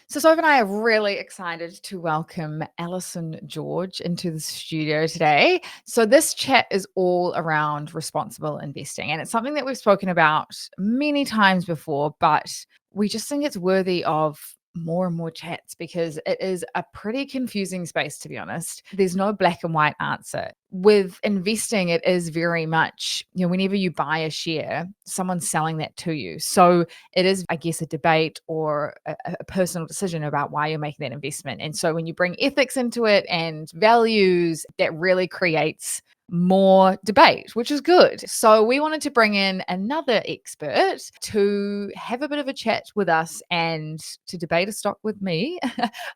So Soph and I are really excited to welcome Alison George into the studio today. So this chat is all around responsible investing, and it's something that we've spoken about many times before, but we just think it's worthy of more and more chats because it is a pretty confusing space, to be honest. There's no black and white answer. With investing, it is very much, whenever you buy a share, someone's selling that to you. So it is, I guess, a debate or a personal decision about why you're making that investment. And so when you bring ethics into it and values, that really creates more debate, which is good. So we wanted to bring in another expert to have a bit of a chat with us and to debate a stock with me,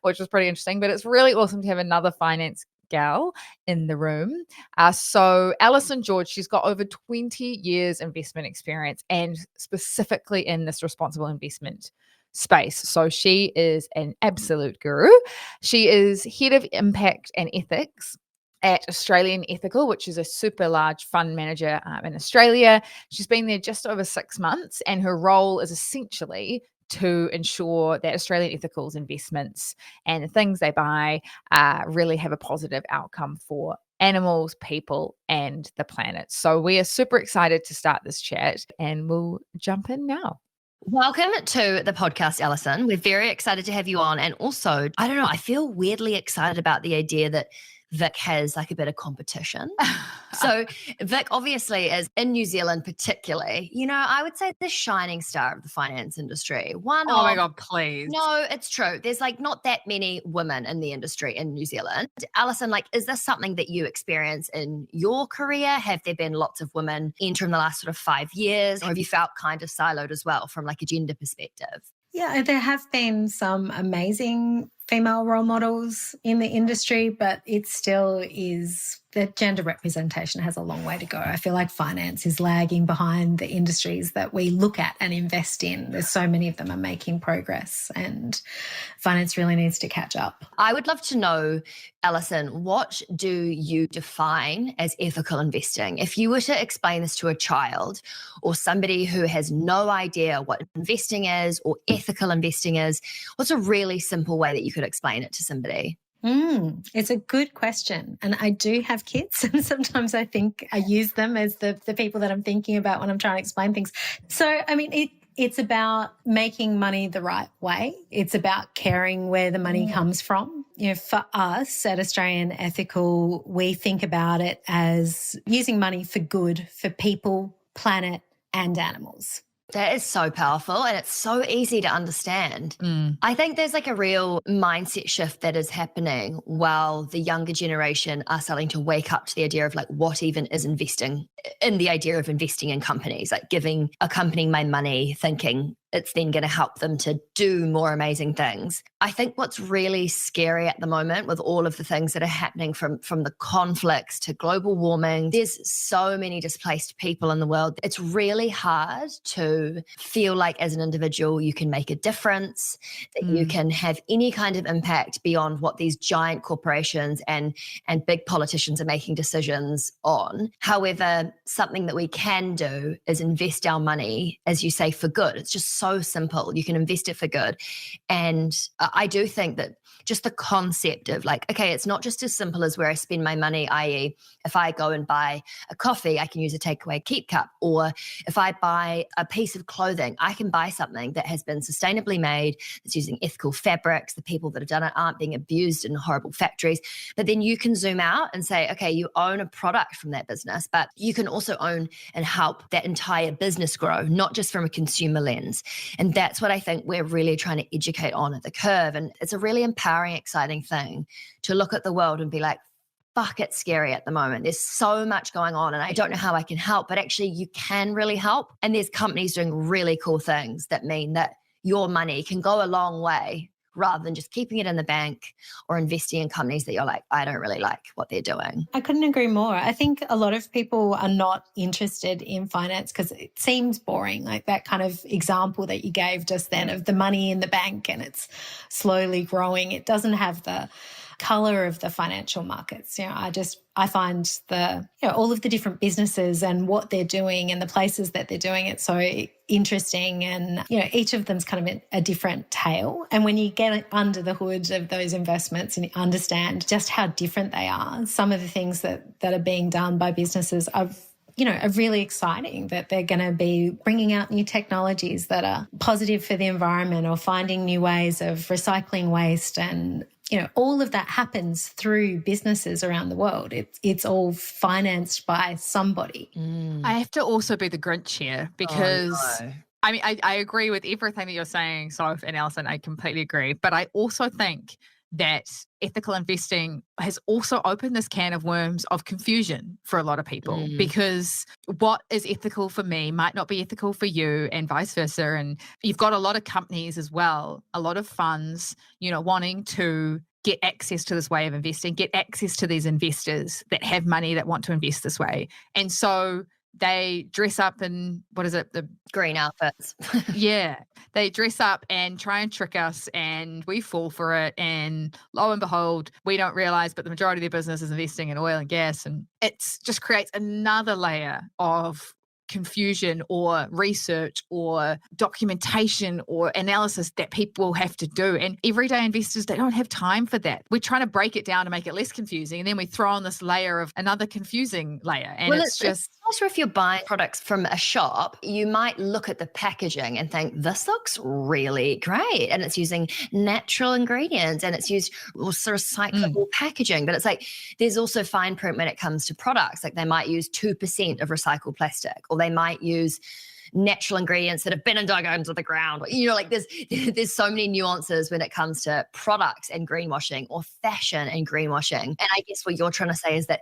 which was pretty interesting. But it's really awesome to have another finance gal in the room. So Alison George, she's got over 20 years investment experience and specifically in this responsible investment space. So she is an absolute guru. She is head of impact and ethics at Australian Ethical, which is a super large fund manager in Australia. She's been there just over 6 months, and her role is essentially to ensure that Australian Ethical's investments and the things they buy really have a positive outcome for animals, people, and the planet. So we are super excited to start this chat, and we'll jump in now. Welcome to the podcast, Alison. We're very excited to have you on. And also, I don't know, I feel weirdly excited about the idea that Vic has like a bit of competition. So Vic obviously is in New Zealand particularly, I would say the shining star of the finance industry. Oh my God, please. No, it's true. There's like not that many women in the industry in New Zealand. Alison, is this something that you experience in your career? Have there been lots of women enter in the last sort of 5 years? Or have you felt kind of siloed as well from like a gender perspective? Yeah, there have been some amazing female role models in the industry, but it still is, the gender representation has a long way to go. I feel like finance is lagging behind the industries that we look at and invest in. There's so many of them are making progress, and finance really needs to catch up. I would love to know, Alison, what do you define as ethical investing? If you were to explain this to a child or somebody who has no idea what investing is or ethical investing is, what's a really simple way that you could explain it to somebody? It's a good question. And I do have kids, and sometimes I think I use them as the people that I'm thinking about when I'm trying to explain things. So, I mean, it's about making money the right way. It's about caring where the money comes from. For us at Australian Ethical, we think about it as using money for good for people, planet, and animals. That is so powerful, and it's so easy to understand. I think there's like a real mindset shift that is happening while the younger generation are starting to wake up to the idea of like what even is investing, in the idea of investing in companies, like giving a company my money, thinking it's then going to help them to do more amazing things. I think what's really scary at the moment with all of the things that are happening from the conflicts to global warming, there's so many displaced people in the world. It's really hard to feel like as an individual you can make a difference, that you can have any kind of impact beyond what these giant corporations and big politicians are making decisions on. However, something that we can do is invest our money, as you say, for good. It's just so simple. You can invest it for good. And I do think that just the concept of like, okay, it's not just as simple as where I spend my money, i.e. if I go and buy a coffee, I can use a takeaway keep cup. Or if I buy a piece of clothing, I can buy something that has been sustainably made, that's using ethical fabrics, the people that have done it aren't being abused in horrible factories. But then you can zoom out and say, okay, you own a product from that business, but you can also own and help that entire business grow, not just from a consumer lens. And that's what I think we're really trying to educate on at the Curve. And it's a really empowering, exciting thing to look at the world and be like, fuck, it's scary at the moment. There's so much going on and I don't know how I can help, but actually you can really help. And there's companies doing really cool things that mean that your money can go a long way rather than just keeping it in the bank or investing in companies that you're like, I don't really like what they're doing. I couldn't agree more. I think a lot of people are not interested in finance because it seems boring, like that kind of example that you gave just then of the money in the bank and it's slowly growing. It doesn't have the color of the financial markets. I find all of the different businesses and what they're doing and the places that they're doing it so interesting. And, each of them's kind of a different tale. And when you get under the hood of those investments and you understand just how different they are, some of the things that are being done by businesses are really exciting, that they're going to be bringing out new technologies that are positive for the environment or finding new ways of recycling waste. And, all of that happens through businesses around the world. It's all financed by somebody. I have to also be the Grinch here because I mean, I agree with everything that you're saying, Soph and Alison. I completely agree. But I also think that ethical investing has also opened this can of worms of confusion for a lot of people, because what is ethical for me might not be ethical for you, and vice versa. And you've got a lot of companies as well, a lot of funds, wanting to get access to this way of investing, get access to these investors that have money that want to invest this way. And so they dress up in, the green outfits. Yeah, they dress up and try and trick us, and we fall for it. And lo and behold, we don't realize, but the majority of their business is investing in oil and gas. And it just creates another layer of confusion or research or documentation or analysis that people have to do. And everyday investors, they don't have time for that. We're trying to break it down to make it less confusing. And then we throw on this layer of another confusing layer. And it's also, if you're buying products from a shop, you might look at the packaging and think, this looks really great. And it's using natural ingredients and it's used also recyclable packaging. But it's like, there's also fine print when it comes to products. Like they might use 2% of recycled plastic, or they might use natural ingredients that have been dug into the ground. There's so many nuances when it comes to products and greenwashing, or fashion and greenwashing. And I guess what you're trying to say is that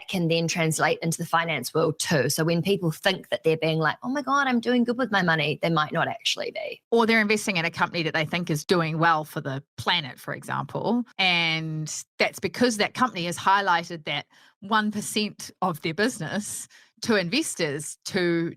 can then translate into the finance world too. So when people think that they're being like, oh my God, I'm doing good with my money, they might not actually be. Or they're investing in a company that they think is doing well for the planet, for example. And that's because that company has highlighted that 1% of their business to investors to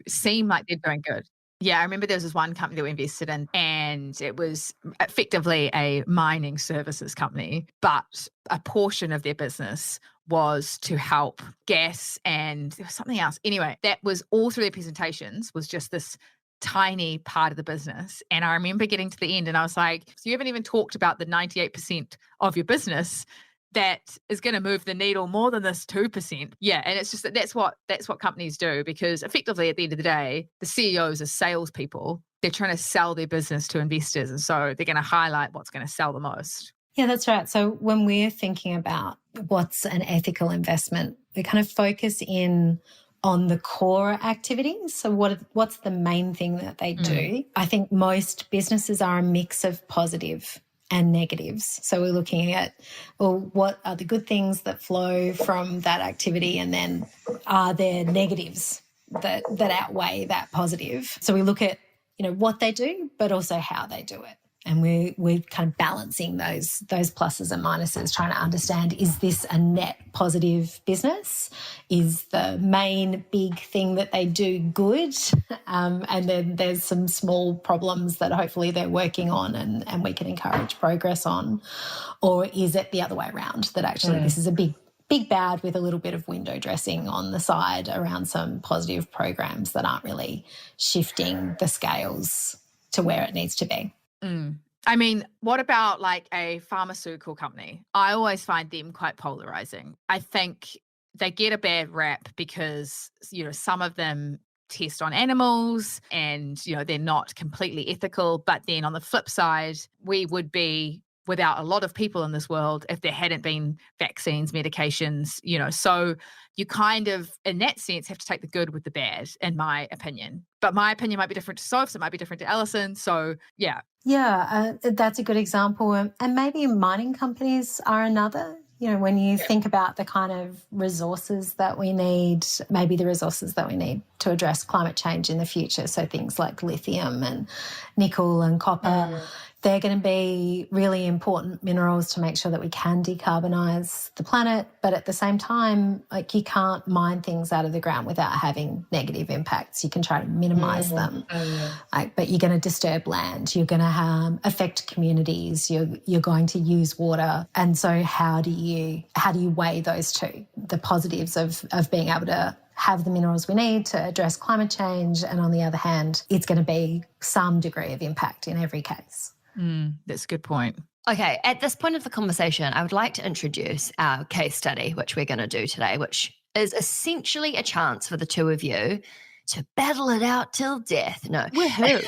seem like they're doing good. Yeah, I remember there was this one company that we invested in, and it was effectively a mining services company, but a portion of their business was to help gas, and there was something else. Anyway, that was all through their presentations, was just this tiny part of the business. And I remember getting to the end and I was like, so you haven't even talked about the 98% of your business that is going to move the needle more than this 2%. Yeah. And it's just that's what companies do, because effectively at the end of the day, the CEOs are salespeople. They're trying to sell their business to investors. And so they're going to highlight what's going to sell the most. Yeah, that's right. So when we're thinking about what's an ethical investment, we kind of focus in on the core activities. So what's the main thing that they do? I think most businesses are a mix of positive and negatives. So we're looking at, what are the good things that flow from that activity, and then are there negatives that outweigh that positive? So we look at, what they do, but also how they do it. And we're kind of balancing those pluses and minuses, trying to understand, is this a net positive business? Is the main big thing that they do good? And then there's some small problems that hopefully they're working on and we can encourage progress on. Or is it the other way around, that actually this is a big bad with a little bit of window dressing on the side around some positive programs that aren't really shifting the scales to where it needs to be? I mean, what about like a pharmaceutical company? I always find them quite polarizing. I think they get a bad rap because, some of them test on animals and, they're not completely ethical. But then on the flip side, we would be without a lot of people in this world if there hadn't been vaccines, medications, so you kind of, in that sense, have to take the good with the bad, in my opinion. But my opinion might be different to Soph's, it might be different to Alison. So, yeah. Yeah, that's a good example. And maybe mining companies are another. When you think about the kind of resources that we need, maybe the resources that we need to address climate change in the future, so things like lithium and nickel and copper, They're going to be really important minerals to make sure that we can decarbonise the planet. But at the same time, like, you can't mine things out of the ground without having negative impacts. You can try to minimise them, but you're going to disturb land. You're going to affect communities. You're going to use water. And so how do you weigh those two? The positives of being able to have the minerals we need to address climate change, and on the other hand, it's going to be some degree of impact in every case. That's a good point. Okay, at this point of the conversation, I would like to introduce our case study, which we're going to do today, which is essentially a chance for the two of you to battle it out till death. No. Woohoo.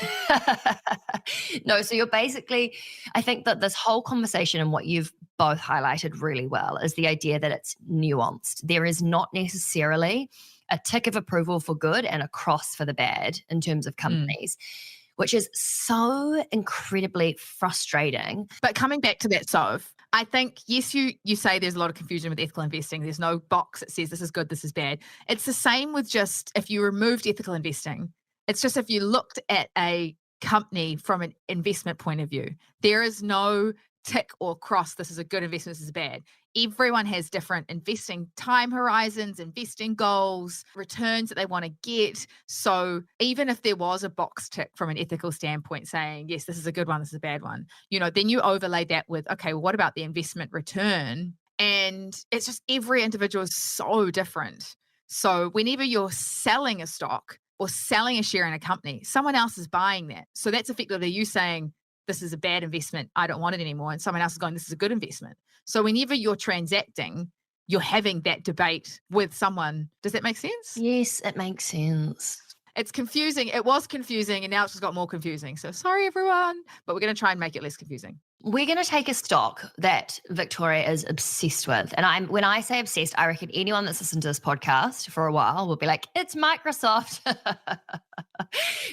No, so you're basically, I think that this whole conversation and what you've both highlighted really well is the idea that it's nuanced. There is not necessarily a tick of approval for good and a cross for the bad in terms of companies. Which is so incredibly frustrating. But coming back to that, Soph, I think, yes, you say there's a lot of confusion with ethical investing. There's no box that says this is good, this is bad. It's the same with just if you removed ethical investing. It's just if you looked at a company from an investment point of view, there is no tick or cross, this is a good investment, this is bad. Everyone has different investing time horizons, investing goals, returns that they want to get. So even if there was a box tick from an ethical standpoint saying, yes, this is a good one, this is a bad one, then you overlay that with, okay, well, what about the investment return? And it's just every individual is so different. So whenever you're selling a stock or selling a share in a company, someone else is buying that. So that's effectively you saying, this is a bad investment, I don't want it anymore. And someone else is going, this is a good investment. So whenever you're transacting, you're having that debate with someone. Does that make sense? Yes, it makes sense. It's confusing. It was confusing and now it's just got more confusing. So sorry, everyone, but we're going to try and make it less confusing. We're going to take a stock that Victoria is obsessed with. And when I say obsessed, I reckon anyone that's listened to this podcast for a while will be like, it's Microsoft.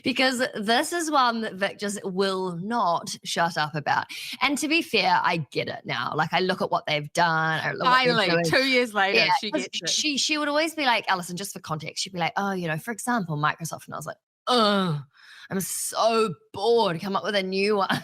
Because this is one that Vic just will not shut up about. And to be fair, I get it now. Like, I look at what they've done. Finally, 2 years later, she gets it. She would always be like, Alison, just for context, she'd be like, oh, for example, Microsoft. And I was like, oh, I'm so bored. Come up with a new one.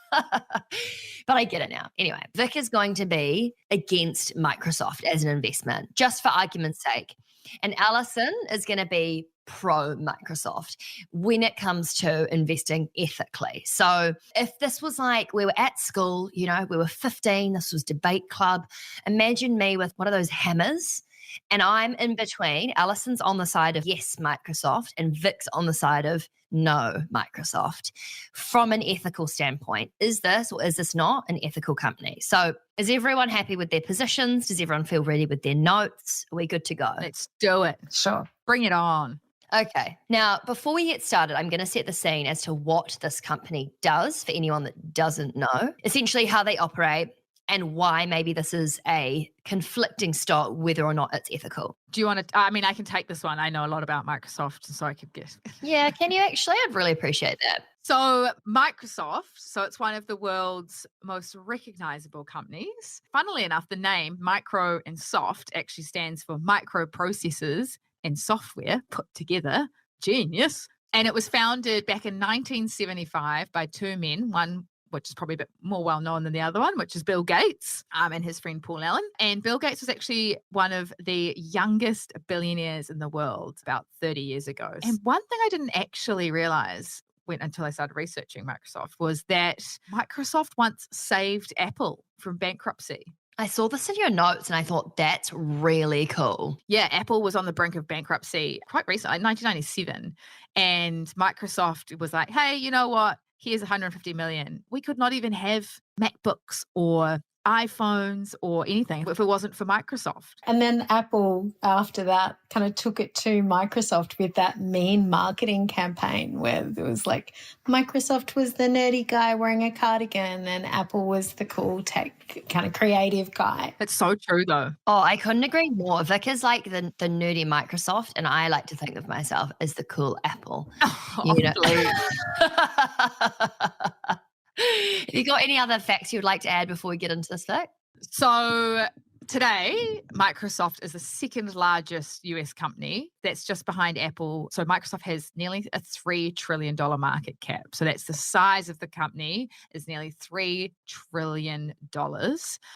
But I get it now. Anyway, Vic is going to be against Microsoft as an investment, just for argument's sake. And Alison is going to be pro Microsoft when it comes to investing ethically. So if this was like we were at school, we were 15, this was debate club. Imagine me with one of those hammers. And I'm in between. Alison's on the side of yes, Microsoft, and Vic's on the side of no, Microsoft. From an ethical standpoint, is this or is this not an ethical company? So is everyone happy with their positions? Does everyone feel ready with their notes? Are we good to go? Let's do it. Sure. Bring it on. Okay. Now, before we get started, I'm going to set the scene as to what this company does for anyone that doesn't know, essentially how they operate, and why maybe this is a conflicting stock, whether or not it's ethical. Do you want to, I can take this one. I know a lot about Microsoft, so I could guess. Yeah, can you actually? I'd really appreciate that. So Microsoft, it's one of the world's most recognizable companies. Funnily enough, the name micro and soft actually stands for microprocessors and software put together. Genius. And it was founded back in 1975 by two men, one which is probably a bit more well-known than the other one, which is Bill Gates and his friend Paul Allen. And Bill Gates was actually one of the youngest billionaires in the world about 30 years ago. And one thing I didn't actually realize until I started researching Microsoft was that Microsoft once saved Apple from bankruptcy. I saw this in your notes and I thought that's really cool. Yeah, Apple was on the brink of bankruptcy quite recently, like 1997. And Microsoft was like, hey, you know what? Here's 150 million. We could not even have MacBooks or iPhones or anything if it wasn't for Microsoft. And then Apple, after that, kind of took it to Microsoft with that mean marketing campaign where it was like Microsoft was the nerdy guy wearing a cardigan and Apple was the cool tech kind of creative guy. It's so true though. Oh, I couldn't agree more. Vic is like the nerdy Microsoft and I like to think of myself as the cool Apple. Oh, Have you got any other facts you would like to add before we get into this, Vic? So today, Microsoft is the second largest US company. That's just behind Apple. So Microsoft has nearly a $3 trillion market cap. So that's the size of the company, is nearly $3 trillion.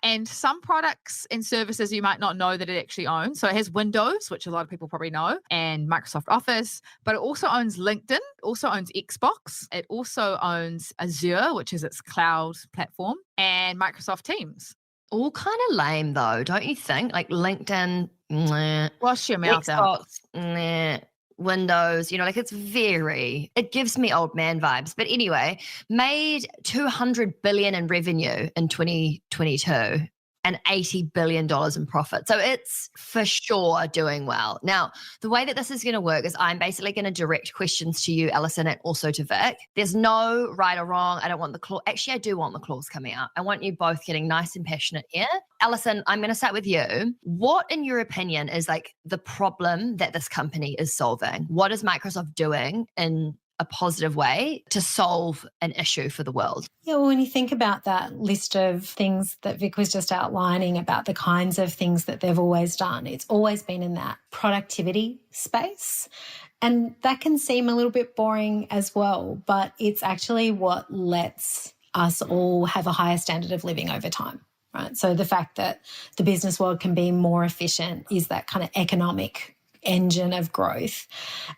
And some products and services you might not know that it actually owns. So it has Windows, which a lot of people probably know, and Microsoft Office, but it also owns LinkedIn, also owns Xbox. It also owns Azure, which is its cloud platform, and Microsoft Teams. All kind of lame though, don't you think? Like LinkedIn, meh. Wash your mouth out. Xbox, meh. Windows, like it gives me old man vibes. But anyway, made $200 billion in revenue in 2022 and $80 billion in profit. So it's for sure doing well. Now, the way that this is going to work is I'm basically going to direct questions to you, Alison, and also to Vic. There's no right or wrong. I don't want the clause. Actually, I do want the clause coming out. I want you both getting nice and passionate here. Alison, I'm going to start with you. What, in your opinion, is like the problem that this company is solving? What is Microsoft doing in a positive way to solve an issue for the world? Yeah, well, when you think about that list of things that Vic was just outlining about the kinds of things that they've always done, it's always been in that productivity space. And that can seem a little bit boring as well, but it's actually what lets us all have a higher standard of living over time. Right. So the fact that the business world can be more efficient is that kind of economic engine of growth.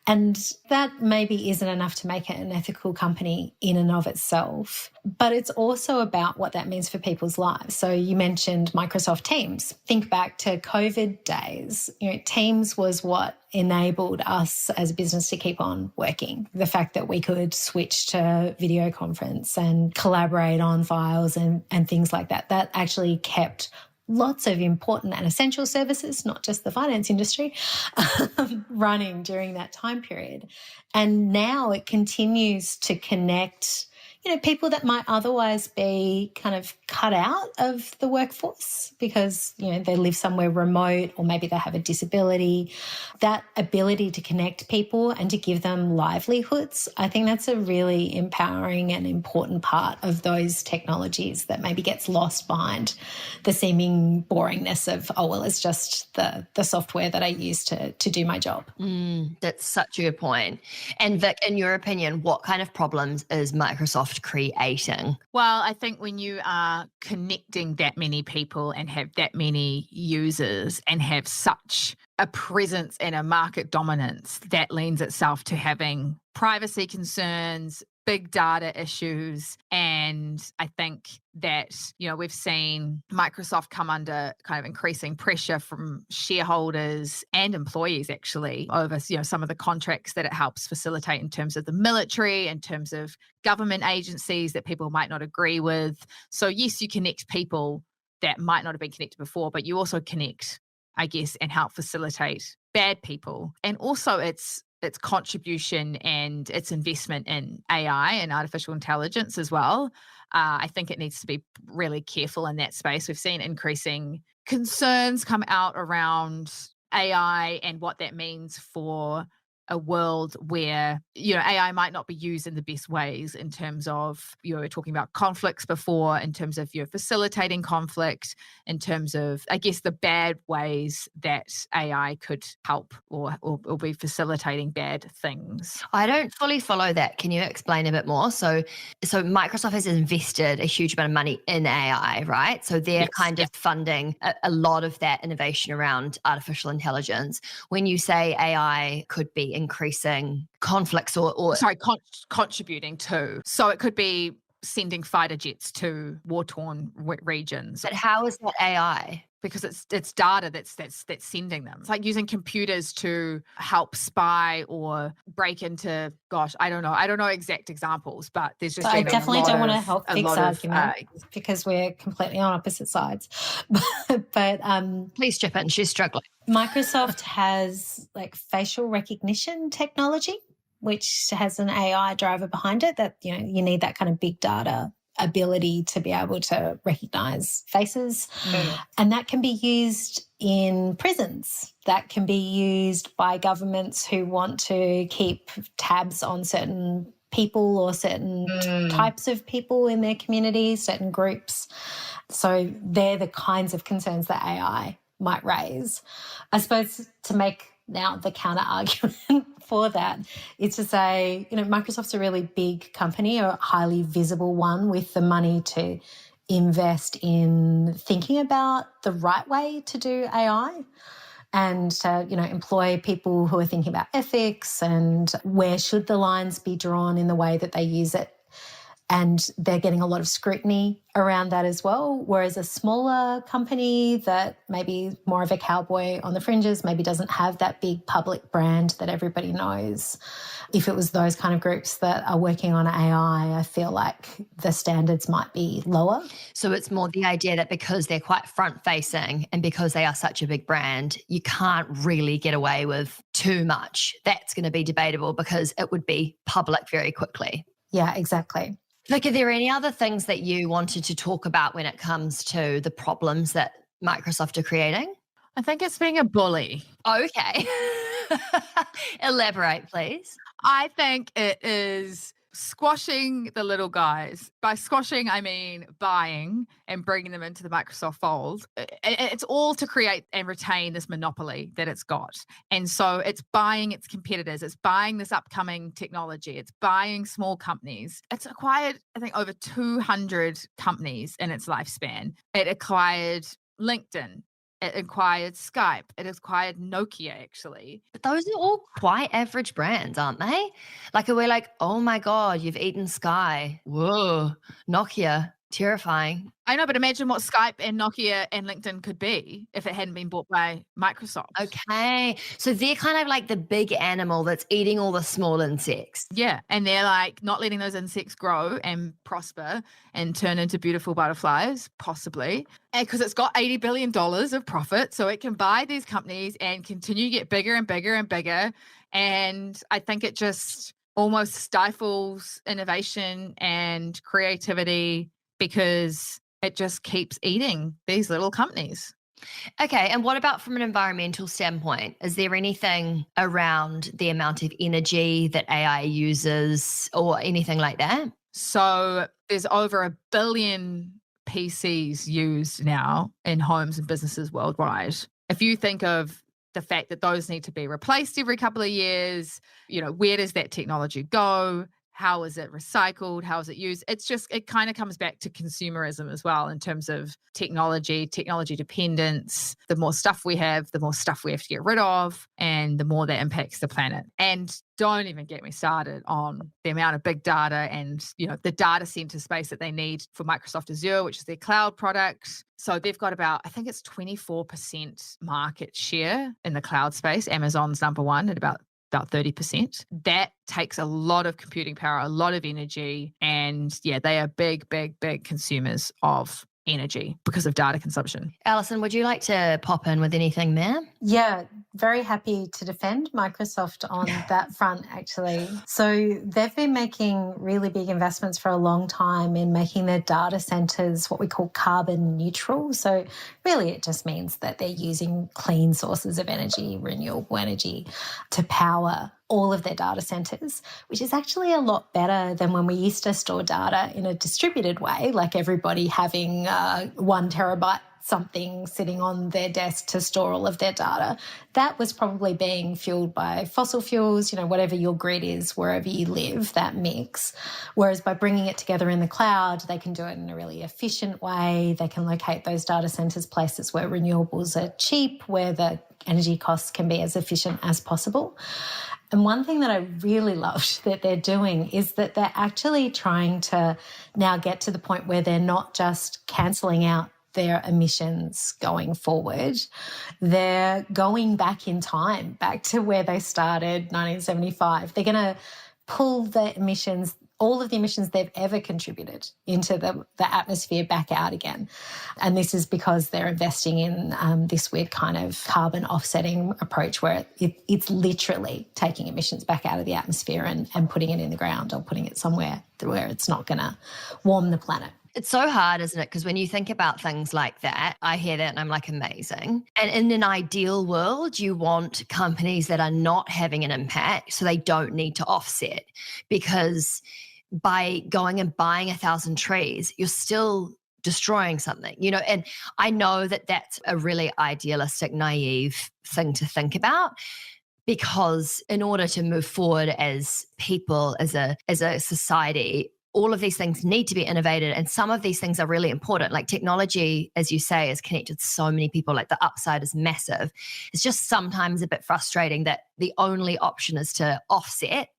And that maybe isn't enough to make it an ethical company in and of itself, but it's also about what that means for people's lives. So you mentioned Microsoft Teams. Think back to COVID days. Teams was what enabled us as a business to keep on working. The fact that we could switch to video conference and collaborate on files and things like that, that actually kept lots of important and essential services, not just the finance industry, running during that time period. And now it continues to connect, people that might otherwise be kind of cut out of the workforce because, they live somewhere remote or maybe they have a disability. That ability to connect people and to give them livelihoods, I think that's a really empowering and important part of those technologies that maybe gets lost behind the seeming boringness of, it's just the software that I use to do my job. That's such a good point. And Vic, in your opinion, what kind of problems is Microsoft creating? Well, I think when you are connecting that many people and have that many users and have such a presence and a market dominance, that lends itself to having privacy concerns, big data issues. And I think that, we've seen Microsoft come under kind of increasing pressure from shareholders and employees actually over, some of the contracts that it helps facilitate in terms of the military, in terms of government agencies that people might not agree with. So yes, you connect people that might not have been connected before, but you also connect, I guess, and help facilitate bad people. And also its contribution and its investment in AI and artificial intelligence as well. I think it needs to be really careful in that space. We've seen increasing concerns come out around AI and what that means for a world where, AI might not be used in the best ways in terms of, you were talking about conflicts before, in terms of facilitating conflict, in terms of, I guess, the bad ways that AI could help or be facilitating bad things. I don't fully follow that. Can you explain a bit more? So Microsoft has invested a huge amount of money in AI, right? So they're of funding a lot of that innovation around artificial intelligence. When you say AI could be increasing conflicts or contributing to. So it could be sending fighter jets to war-torn regions. But how is that AI? Because it's data that's sending them. It's like using computers to help spy or break into, I don't know exact examples, but there's just. So I definitely don't want to help Vic's argument because we're completely on opposite sides. but please chip in. She's struggling. Microsoft has facial recognition technology, which has an AI driver behind it that, you need that kind of big data ability to be able to recognize faces. And that can be used in prisons. That can be used by governments who want to keep tabs on certain people or certain types of people in their communities, certain groups. So they're the kinds of concerns that AI might raise. I suppose to make now the counter argument for that is to say, Microsoft's a really big company, a highly visible one with the money to invest in thinking about the right way to do AI and to, employ people who are thinking about ethics and where should the lines be drawn in the way that they use it. And they're getting a lot of scrutiny around that as well. Whereas a smaller company that maybe more of a cowboy on the fringes, maybe doesn't have that big public brand that everybody knows. If it was those kind of groups that are working on AI, I feel like the standards might be lower. So it's more the idea that because they're quite front facing and because they are such a big brand, you can't really get away with too much. That's going to be debatable because it would be public very quickly. Yeah, exactly. Like, are there any other things that you wanted to talk about when it comes to the problems that Microsoft are creating? I think it's being a bully. Okay. Elaborate, please. I think it is squashing the little guys. By squashing, I mean buying and bringing them into the Microsoft fold. It's all to create and retain this monopoly that it's got. And so it's buying its competitors. It's buying this upcoming technology. It's buying small companies. It's acquired, I think, over 200 companies in its lifespan. It acquired LinkedIn. It acquired Skype. It acquired Nokia, actually. But those are all quite average brands, aren't they? Like, we're like, oh my God, you've eaten Sky. Whoa, Nokia, terrifying. I know, but imagine what Skype and Nokia and LinkedIn could be if it hadn't been bought by Microsoft. Okay. So they're kind of like the big animal that's eating all the small insects. Yeah. And they're like not letting those insects grow and prosper and turn into beautiful butterflies, possibly. And because it's got $80 billion of profit. So it can buy these companies and continue to get bigger and bigger and bigger. And I think it just almost stifles innovation and creativity because it just keeps eating these little companies. Okay. And what about from an environmental standpoint? Is there anything around the amount of energy that AI uses or anything like that? So there's over 1 billion PCs used now in homes and businesses worldwide. If you think of the fact that those need to be replaced every couple of years, where does that technology go? How is it recycled? How is it used? It kind of comes back to consumerism as well in terms of technology dependence. The more stuff we have, the more stuff we have to get rid of, and the more that impacts the planet. And don't even get me started on the amount of big data and, the data center space that they need for Microsoft Azure, which is their cloud product. So they've got about, I think it's 24% market share in the cloud space. Amazon's number one at about 30%. That takes a lot of computing power, a lot of energy. And yeah, they are big, big, big consumers of energy because of data consumption. Alison, would you like to pop in with anything there? Yeah, very happy to defend Microsoft on that front, actually. So they've been making really big investments for a long time in making their data centers what we call carbon neutral. So really it just means that they're using clean sources of energy, renewable energy, to power all of their data centers, which is actually a lot better than when we used to store data in a distributed way, like everybody having 1 terabyte something sitting on their desk to store all of their data. That was probably being fueled by fossil fuels, whatever your grid is, wherever you live, that mix. Whereas by bringing it together in the cloud, they can do it in a really efficient way. They can locate those data centers places where renewables are cheap, where the energy costs can be as efficient as possible. And one thing that I really loved that they're doing is that they're actually trying to now get to the point where they're not just cancelling out their emissions going forward. They're going back in time, back to where they started, 1975. They're going to pull the emissions, all of the emissions they've ever contributed into the atmosphere back out again. And this is because they're investing in this weird kind of carbon offsetting approach where it's literally taking emissions back out of the atmosphere and putting it in the ground or putting it somewhere where it's not going to warm the planet. It's so hard, isn't it? Because when you think about things like that, I hear that and I'm like, amazing. And in an ideal world, you want companies that are not having an impact so they don't need to offset, because by going and buying 1,000 trees, you're still destroying something, and I know that that's a really idealistic, naive thing to think about, because in order to move forward as people, as a society, all of these things need to be innovated. And some of these things are really important. Like technology, as you say, is connected so many people. Like the upside is massive. It's just sometimes a bit frustrating that the only option is to offset,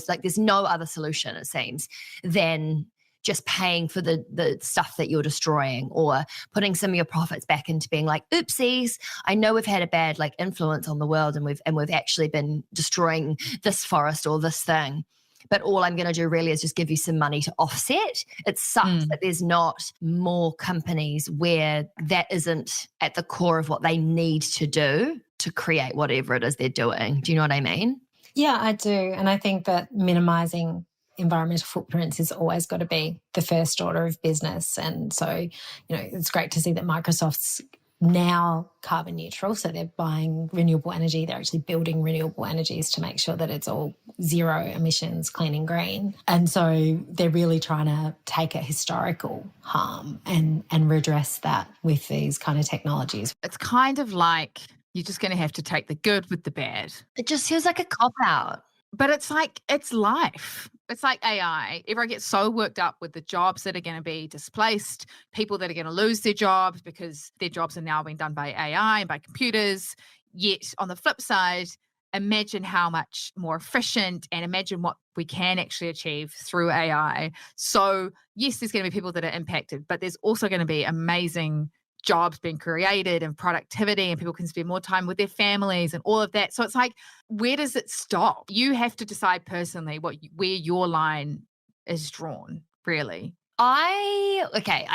like there's no other solution, it seems, than just paying for the stuff that you're destroying, or putting some of your profits back into being like, oopsies, I know we've had a bad like influence on the world, and we've actually been destroying this forest or this thing. But all I'm going to do really is just give you some money to offset. It sucks that there's not more companies where that isn't at the core of what they need to do to create whatever it is they're doing. Do you know what I mean? Yeah, I do. And I think that minimizing environmental footprints is always got to be the first order of business. And so, it's great to see that Microsoft's now carbon neutral. So they're buying renewable energy. They're actually building renewable energies to make sure that it's all zero emissions, clean and green. And so they're really trying to take a historical harm and redress that with these kind of technologies. It's kind of like you're just going to have to take the good with the bad. It just feels like a cop-out. But it's like, it's life. It's like AI. Everyone gets so worked up with the jobs that are going to be displaced, people that are going to lose their jobs because their jobs are now being done by AI and by computers. Yet on the flip side, imagine how much more efficient, and imagine what we can actually achieve through AI. So yes, there's going to be people that are impacted, but there's also going to be amazing jobs being created and productivity, and people can spend more time with their families and all of that. So it's like, where does it stop? You have to decide personally where your line is drawn, really. I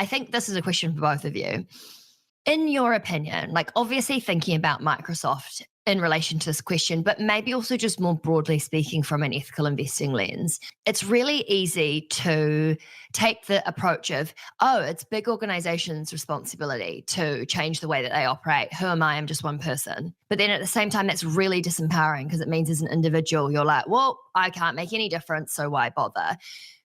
think this is a question for both of you. In your opinion, like obviously thinking about Microsoft in relation to this question, but maybe also just more broadly speaking from an ethical investing lens, it's really easy to take the approach of, it's big organizations' responsibility to change the way that they operate. Who am I? I'm just one person. But then at the same time, that's really disempowering, because it means as an individual, you're like, well, I can't make any difference, so why bother?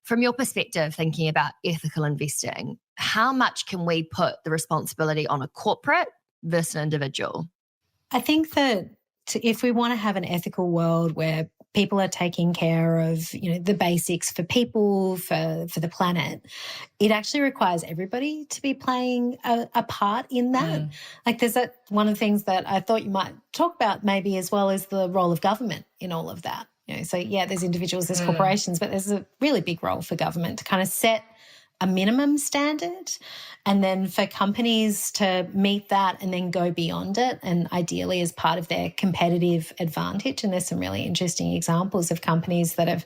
From your perspective, thinking about ethical investing, how much can we put the responsibility on a corporate versus an individual? I think that if we want to have an ethical world where people are taking care of, the basics for people, for the planet, it actually requires everybody to be playing a part in that. Like there's one of the things that I thought you might talk about maybe as well, is the role of government in all of that. So yeah, there's individuals, there's corporations, but there's a really big role for government to kind of set a minimum standard, and then for companies to meet that and then go beyond it, and ideally as part of their competitive advantage. And there's some really interesting examples of companies that have,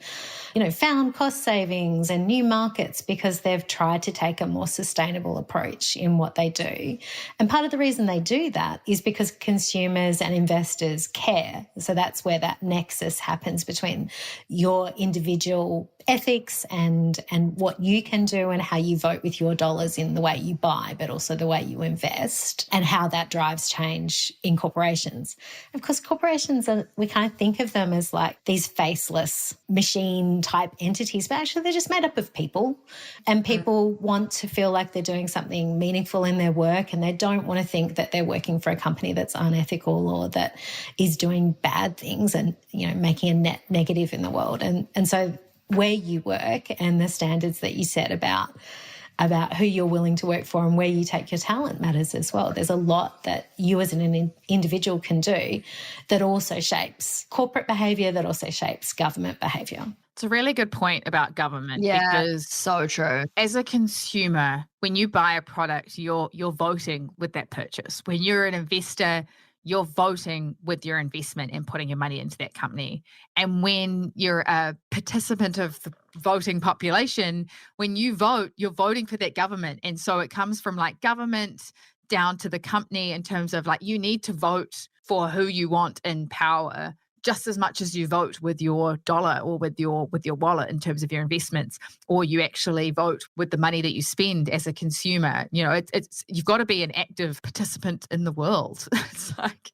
found cost savings and new markets because they've tried to take a more sustainable approach in what they do. And part of the reason they do that is because consumers and investors care. So that's where that nexus happens between your individual ethics and what you can do and how you vote with your dollars in the way you buy, but also the way you invest, and how that drives change in corporations. Of course, corporations we kind of think of them as like these faceless machine type entities, but actually they're just made up of people, and people want to feel like they're doing something meaningful in their work, and they don't want to think that they're working for a company that's unethical or that is doing bad things and, making a net negative in the world. And so where you work and the standards that you set about who you're willing to work for and where you take your talent matters as well. There's a lot that you as an individual can do that also shapes corporate behaviour, that also shapes government behaviour. It's a really good point about government. Yeah, because so true. As a consumer, when you buy a product, you're voting with that purchase. When you're an investor, you're voting with your investment and putting your money into that company. And when you're a participant of the voting population, when you vote, you're voting for that government. And so it comes from like government down to the company in terms of like, you need to vote for who you want in power just as much as you vote with your dollar or with your wallet in terms of your investments, or you actually vote with the money that you spend as a consumer. It's you've got to be an active participant in the world. It's like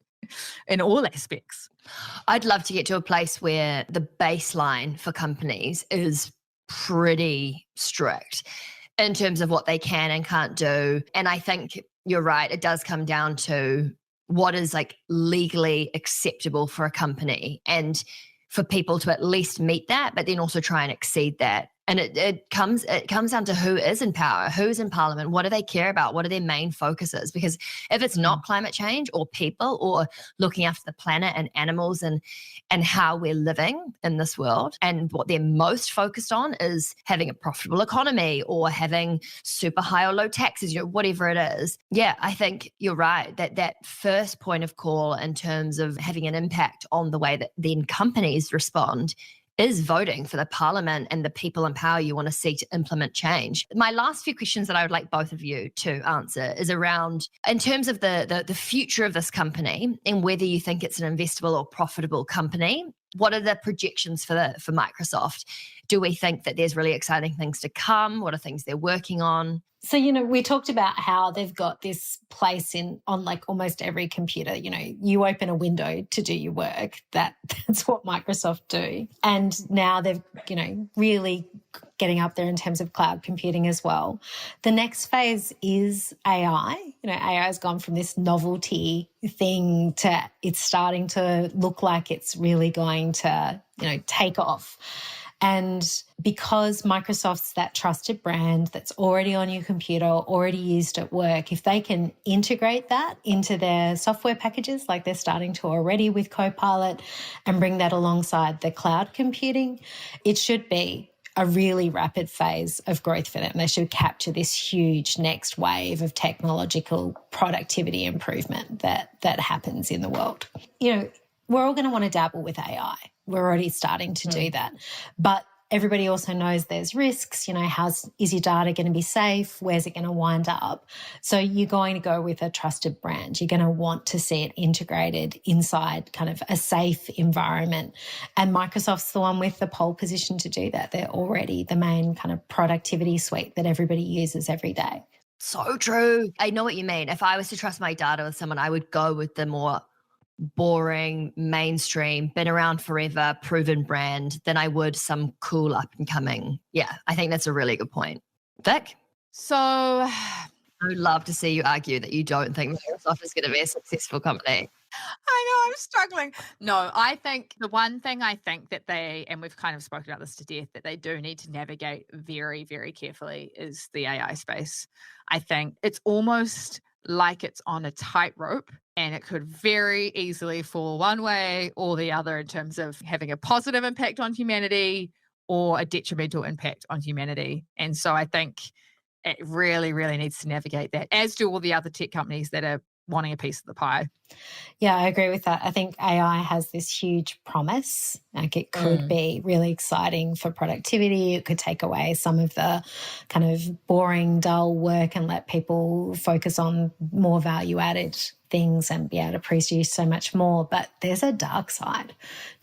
in all aspects. I'd love to get to a place where the baseline for companies is pretty strict. in terms of what they can and can't do. And I think you're right. It does come down to what is like legally acceptable for a company and for people to at least meet that, but then also try and exceed that. And it comes down to who is in power, who's in parliament, what do they care about, what are their main focuses? Because if it's not climate change or people or looking after the planet and animals and how we're living in this world, and what they're most focused on is having a profitable economy or having super high or low taxes, whatever it is. Yeah, I think you're right that first point of call in terms of having an impact on the way that then companies respond is voting for the parliament and the people in power you want to see to implement change. My last few questions that I would like both of you to answer is around, in terms of the future of this company and whether you think it's an investable or profitable company, what are the projections for Microsoft? Do we think that there's really exciting things to come? What are things they're working on? So, we talked about how they've got this place on like almost every computer. You open a window to do your work. That's what Microsoft do. And now they've, really getting up there in terms of cloud computing as well. The next phase is AI. AI has gone from this novelty thing to it's starting to look like it's really going to, take off. And because Microsoft's that trusted brand that's already on your computer, already used at work, if they can integrate that into their software packages, like they're starting to already with Copilot, and bring that alongside the cloud computing, it should be a really rapid phase of growth for them. They should capture this huge next wave of technological productivity improvement that happens in the world. We're all going to want to dabble with AI. We're already starting to do that. But everybody also knows there's risks. Is your data going to be safe? Where's it going to wind up? So you're going to go with a trusted brand. You're going to want to see it integrated inside kind of a safe environment. And Microsoft's the one with the pole position to do that. They're already the main kind of productivity suite that everybody uses every day. So true. I know what you mean. If I was to trust my data with someone, I would go with the more boring, mainstream, been around forever, proven brand than I would some cool up and coming. Yeah, I think that's a really good point. Vic? So I would love to see you argue that you don't think Microsoft is going to be a successful company. I know, I'm struggling. No, I think the one thing I think that and we've kind of spoken about this to death, that they do need to navigate very, very carefully is the AI space. I think it's almost like it's on a tightrope, and it could very easily fall one way or the other in terms of having a positive impact on humanity or a detrimental impact on humanity. And so I think it really, really needs to navigate that, as do all the other tech companies that are wanting a piece of the pie. Yeah, I agree with that. I think AI has this huge promise. Like it could be really exciting for productivity. It could take away some of the kind of boring, dull work and let people focus on more value-added things and be able to produce so much more. But there's a dark side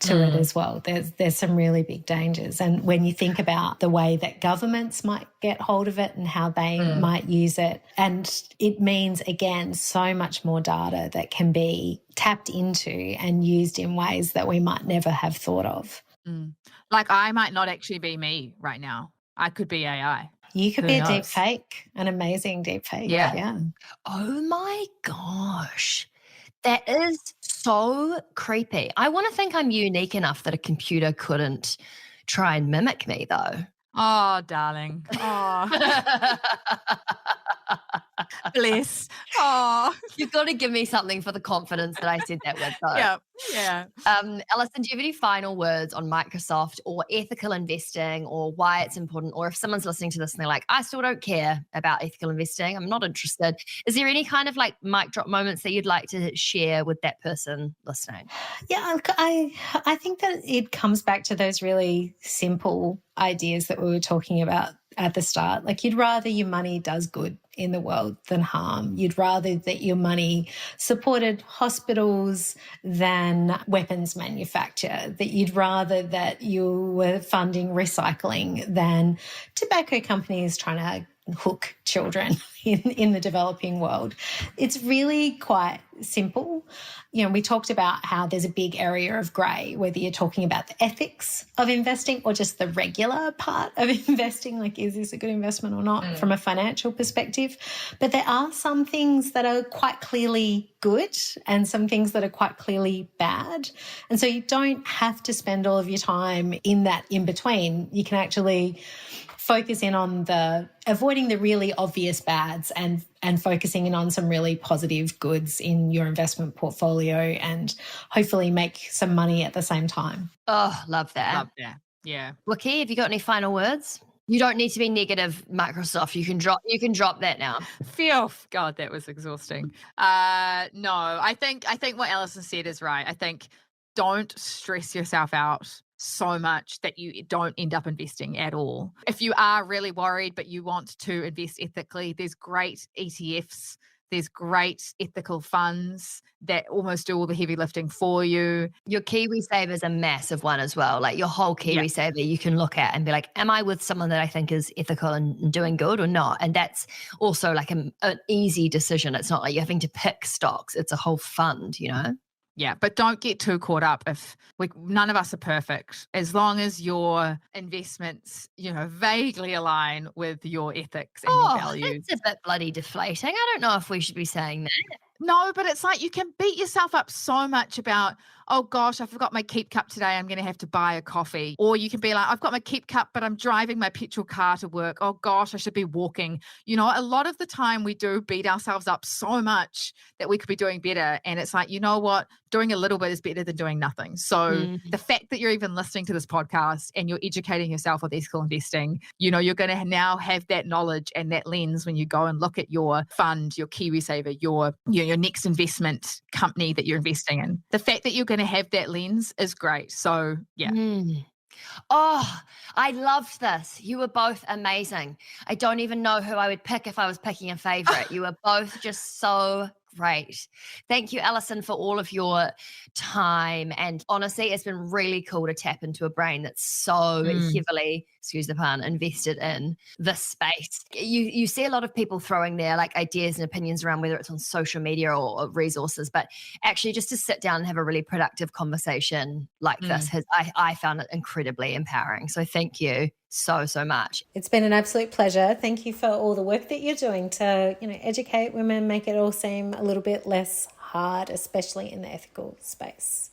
to it as well. There's some really big dangers. And when you think about the way that governments might get hold of it and how they might use it, and it means, again, so much more data that can be tapped into and used in ways that we might never have thought of. Like I might not actually be me right now. I could be AI. You could be a deep fake, an amazing deep fake. Yeah. Oh my gosh. That is so creepy. I want to think I'm unique enough that a computer couldn't try and mimic me though. Oh, darling. Oh. Bless. Oh. You've got to give me something for the confidence that I said that with though. Yeah. Alison, do you have any final words on Microsoft or ethical investing or why it's important? Or if someone's listening to this and they're like, I still don't care about ethical investing, I'm not interested. Is there any kind of like mic drop moments that you'd like to share with that person listening? Yeah, I think that it comes back to those really simple ideas that we were talking about at the start. Like you'd rather your money does good in the world than harm. You'd rather that your money supported hospitals than weapons manufacture, that you'd rather that you were funding recycling than tobacco companies trying to hook children in the developing world. It's really quite simple. We talked about how there's a big area of grey, whether you're talking about the ethics of investing or just the regular part of investing, like is this a good investment or not from a financial perspective. But there are some things that are quite clearly good and some things that are quite clearly bad. And so you don't have to spend all of your time in that in between. You can actually focus in on avoiding the really obvious bads and focusing in on some really positive goods in your investment portfolio and hopefully make some money at the same time. Oh, love that. Love that. Yeah. Wiki, have you got any final words? You don't need to be negative, Microsoft. You can drop that now. Phew. God, that was exhausting. No, I think what Alison said is right. I think don't stress yourself out so much that you don't end up investing at all. If you are really worried but you want to invest ethically, there's great ETFs, there's great ethical funds that almost do all the heavy lifting for you. Your KiwiSaver is a massive one as well. Like your whole KiwiSaver, you can look at and be like, am I with someone that I think is ethical and doing good or not? And that's also like an easy decision. It's not like you're having to pick stocks. It's a whole fund, Yeah, but don't get too caught up if none of us are perfect. As long as your investments, vaguely align with your ethics and your values. It's a bit bloody deflating. I don't know if we should be saying that. No, but it's like you can beat yourself up so much about, oh gosh, I forgot my Keep Cup today. I'm going to have to buy a coffee. Or you can be like, I've got my Keep Cup, but I'm driving my petrol car to work. Oh gosh, I should be walking. A lot of the time we do beat ourselves up so much that we could be doing better. And it's like, you know what? Doing a little bit is better than doing nothing. So the fact that you're even listening to this podcast and you're educating yourself with ethical investing, you're going to now have that knowledge and that lens when you go and look at your fund, your KiwiSaver, your next investment company that you're investing in. The fact that you're going to have that lens is great. So, yeah. Oh, I loved this. You were both amazing. I don't even know who I would pick if I was picking a favorite. You were both just so great. Thank you, Alison, for all of your time. And honestly, it's been really cool to tap into a brain that's so heavily, excuse the pun, invested in this space. You see a lot of people throwing their ideas and opinions around, whether it's on social media or resources, but actually just to sit down and have a really productive conversation like this I found it incredibly empowering. So thank you so much. It's been an absolute pleasure. Thank you for all the work that you're doing to, educate women, make it all seem a little bit less hard, especially in the ethical space.